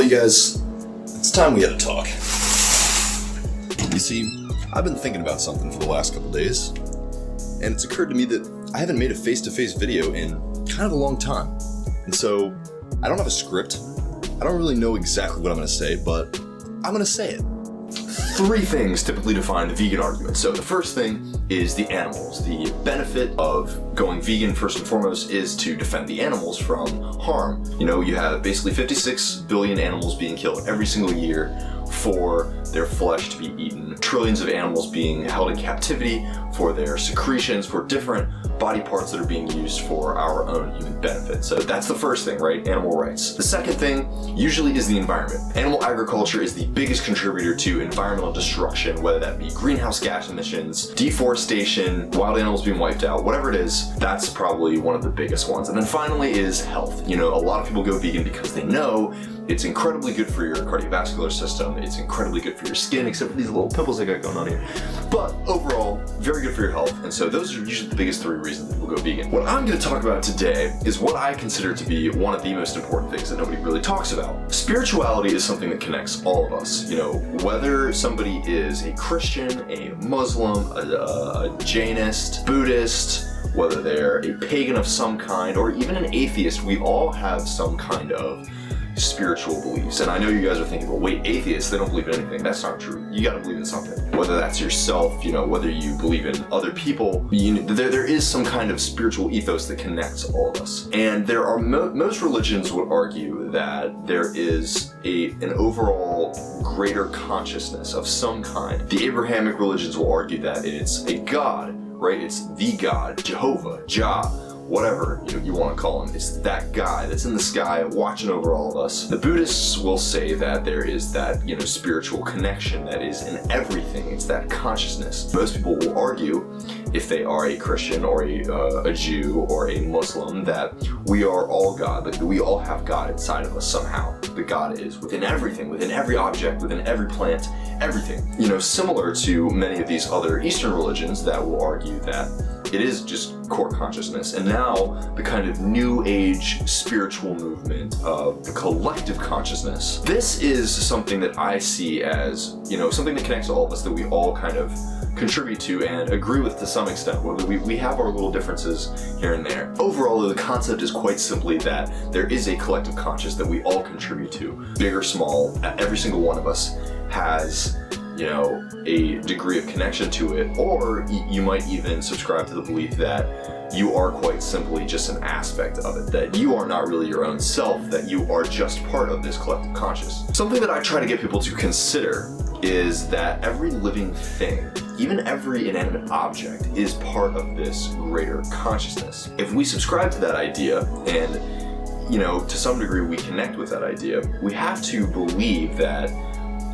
you guys, it's time we had a talk. You see, I've been thinking about something for the last couple days, and it's occurred to me that I haven't made a face-to-face video in kind of a long time. And so, I don't have a script. I don't really know exactly what I'm going to say, but I'm going to say it. 3 things typically define the vegan argument. So the first thing is the animals. The benefit of going vegan, first and foremost, is to defend the animals from harm. You know, you have basically 56 billion animals being killed every single year for their flesh to be eaten. Trillions of animals being held in captivity for their secretions, for different body parts that are being used for our own human benefit. So that's the first thing, right? Animal rights. The second thing usually is the environment. Animal agriculture is the biggest contributor to environmental destruction, whether that be greenhouse gas emissions, deforestation, wild animals being wiped out, whatever it is, that's probably one of the biggest ones. And then finally is health. You know, a lot of people go vegan because they know it's incredibly good for your cardiovascular system, it's incredibly good for your skin, except for these little pimples I got going on here. But overall, very good for your health, and so those are usually the biggest 3 reasons that people go vegan. What I'm going to talk about today is what I consider to be one of the most important things that nobody really talks about. Spirituality is something that connects all of us. You know, whether somebody is a Christian, a Muslim, a Jainist, Buddhist, whether they're a pagan of some kind, or even an atheist, we all have some kind of spiritual beliefs. And I know you guys are thinking, well, wait, atheists, they don't believe in anything. That's not true. You gotta believe in something. Whether that's yourself, you know, whether you believe in other people, there is some kind of spiritual ethos that connects all of us. And there are, most religions would argue that there is an overall greater consciousness of some kind. The Abrahamic religions will argue that it's a God, right? It's the God, Jehovah, Jah, whatever you want to call him. It's that guy that's in the sky watching over all of us. The Buddhists will say that there is that, spiritual connection that is in everything. It's that consciousness. Most people will argue, if they are a Christian or a Jew or a Muslim, that we are all God, that we all have God inside of us somehow. The God is within everything, within every object, within every plant, everything. Similar to many of these other Eastern religions that will argue that it is just core consciousness. And now the kind of new age spiritual movement of the collective consciousness. This is something that I see as, something that connects all of us, that we all kind of contribute to and agree with to some extent, whether we have our little differences here and there. Overall, the concept is quite simply that there is a collective conscious that we all contribute to, big or small. Every single one of us has a degree of connection to it, or you might even subscribe to the belief that you are quite simply just an aspect of it, that you are not really your own self, that you are just part of this collective conscious. Something that I try to get people to consider is that every living thing, even every inanimate object, is part of this greater consciousness. If we subscribe to that idea and to some degree we connect with that idea, we have to believe that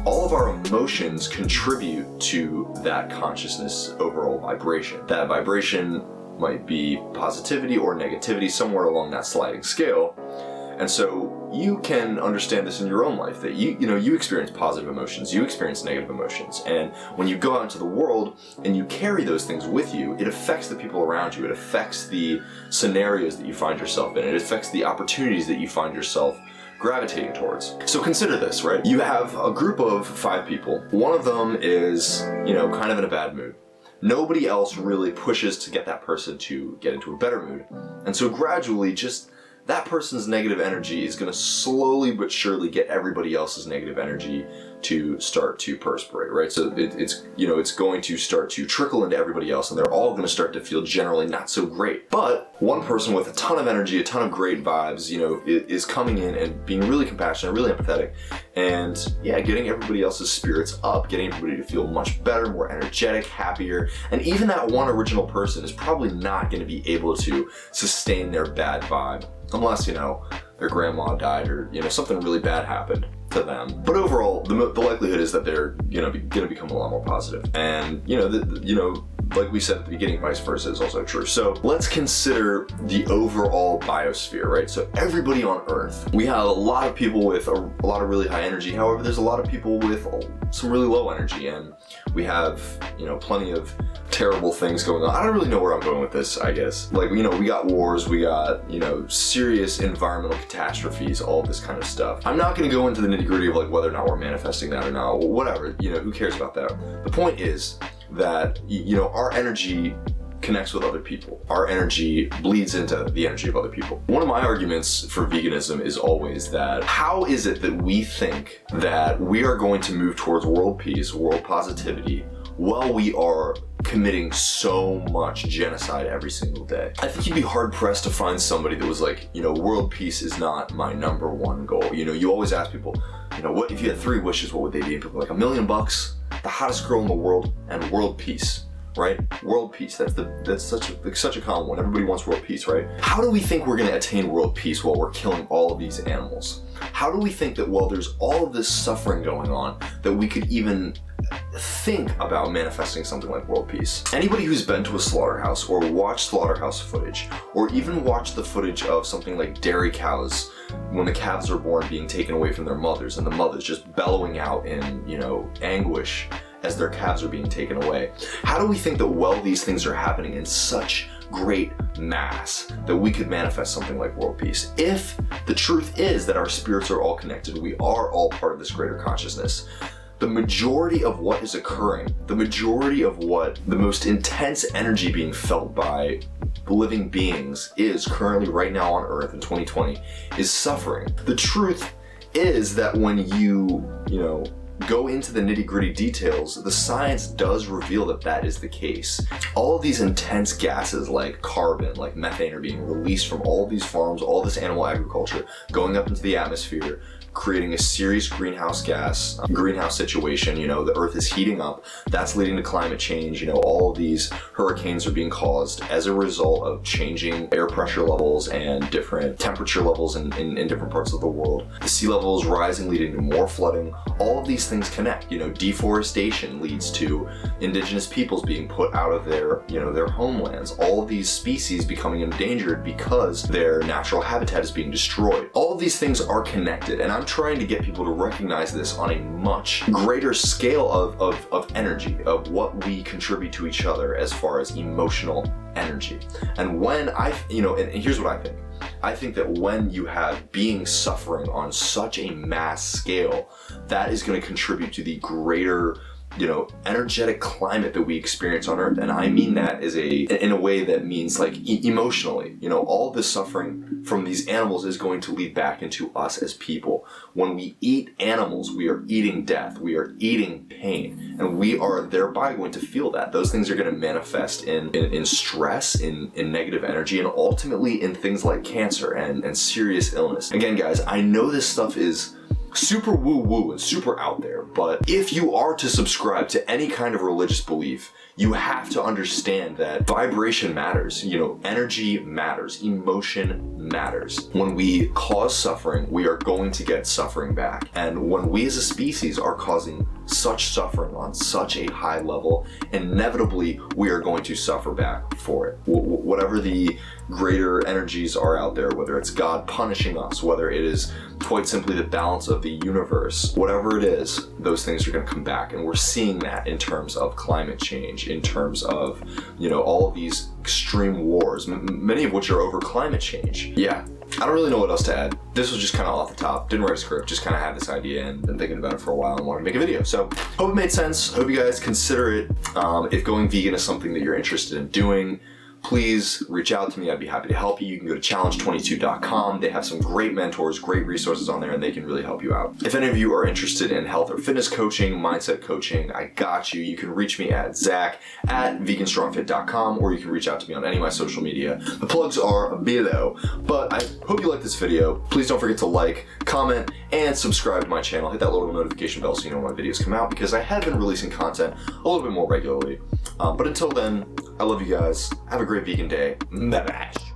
all of our emotions contribute to that consciousness overall vibration. That vibration might be positivity or negativity, somewhere along that sliding scale. And so you can understand this in your own life, that you experience positive emotions, you experience negative emotions. And when you go out into the world and you carry those things with you, it affects the people around you. It affects the scenarios that you find yourself in. It affects the opportunities that you find yourself gravitating towards. So consider this, right? You have a group of 5 people. One of them is, kind of in a bad mood. Nobody else really pushes to get that person to get into a better mood. And so gradually, just that person's negative energy is going to slowly but surely get everybody else's negative energy to start to perspirate, right? So it's going to start to trickle into everybody else, and they're all going to start to feel generally not so great. But one person with a ton of energy, a ton of great vibes, is coming in and being really compassionate, really empathetic, and getting everybody else's spirits up, getting everybody to feel much better, more energetic, happier. And even that one original person is probably not going to be able to sustain their bad vibe unless, their grandma died or, something really bad happened to them. But overall, the likelihood is that they're, going to become a lot more positive. And, like we said at the beginning, vice versa is also true. So let's consider the overall biosphere, right? So everybody on Earth, we have a lot of people with a lot of really high energy. However, there's a lot of people with some really low energy, and we have, plenty of terrible things going on. I don't really know where I'm going with this, I guess. Like, we got wars, we got, serious environmental catastrophes, all this kind of stuff. I'm not going to go into the nitty-gritty of like whether or not we're manifesting that or not, whatever, who cares about that? The point is that, our energy connects with other people. Our energy bleeds into the energy of other people. One of my arguments for veganism is always that how is it that we think that we are going to move towards world peace, world positivity, while we are committing so much genocide every single day? I think you'd be hard pressed to find somebody that was like, world peace is not my number one goal. You always ask people, what if you had 3 wishes, what would they be? And people are like, $1 million, the hottest girl in the world, and world peace. Right? World peace. That's such a common one. Everybody wants world peace, right? How do we think we're going to attain world peace while we're killing all of these animals? How do we think that while there's all of this suffering going on, that we could even think about manifesting something like world peace? Anybody who's been to a slaughterhouse or watched slaughterhouse footage, or even watched the footage of something like dairy cows when the calves are born being taken away from their mothers, and the mothers just bellowing out in, anguish as their calves are being taken away. How do we think that while these things are happening in such great mass that we could manifest something like world peace? If the truth is that our spirits are all connected, we are all part of this greater consciousness, the majority of what is occurring, the majority of what the most intense energy being felt by living beings is currently right now on Earth in 2020 is suffering. The truth is that when you go into the nitty-gritty details, the science does reveal that that is the case. All of these intense gases like carbon, like methane, are being released from all of these farms, all this animal agriculture, going up into the atmosphere, creating a serious greenhouse situation. The earth is heating up. That's leading to climate change. All of these hurricanes are being caused as a result of changing air pressure levels and different temperature levels in different parts of the world. The sea level is rising, leading to more flooding. All of these things connect. Deforestation leads to indigenous peoples being put out of their homelands. All of these species becoming endangered because their natural habitat is being destroyed. All of these things are connected, and I'm trying to get people to recognize this on a much greater scale of energy, of what we contribute to each other as far as emotional energy. And when and here's what I think. I think that when you have beings suffering on such a mass scale, that is going to contribute to the greater energetic climate that we experience on Earth. And I mean that in a way that means like emotionally. All the suffering from these animals is going to lead back into us as people. When we eat animals, we are eating death, we are eating pain, and we are thereby going to feel that. Those things are going to manifest in stress, in negative energy, and ultimately in things like cancer and serious illness. Again, guys, I know this stuff is super woo-woo and super out there, but if you are to subscribe to any kind of religious belief, you have to understand that vibration matters, energy matters, emotion matters. When we cause suffering, we are going to get suffering back. And when we as a species are causing such suffering on such a high level, inevitably we are going to suffer back for it. Whatever the greater energies are out there, whether it's God punishing us, whether it is quite simply the balance of the universe, whatever it is, those things are going to come back. And we're seeing that in terms of climate change, in terms of, all of these extreme wars, many of which are over climate change. Yeah, I don't really know what else to add. This was just kind of off the top. Didn't write a script, just kind of had this idea and been thinking about it for a while and wanted to make a video. So hope it made sense. Hope you guys consider it. If going vegan is something that you're interested in doing, please reach out to me. I'd be happy to help you. You can go to challenge22.com. They have some great mentors, great resources on there, and they can really help you out. If any of you are interested in health or fitness coaching, mindset coaching, I got you. You can reach me at zach@veganstrongfit.com, or you can reach out to me on any of my social media. The plugs are below. But I hope you liked this video. Please don't forget to like, comment, and subscribe to my channel. Hit that little notification bell so you know when my videos come out, because I have been releasing content a little bit more regularly. But until then, I love you guys. Have a great vegan day. Bye-bye.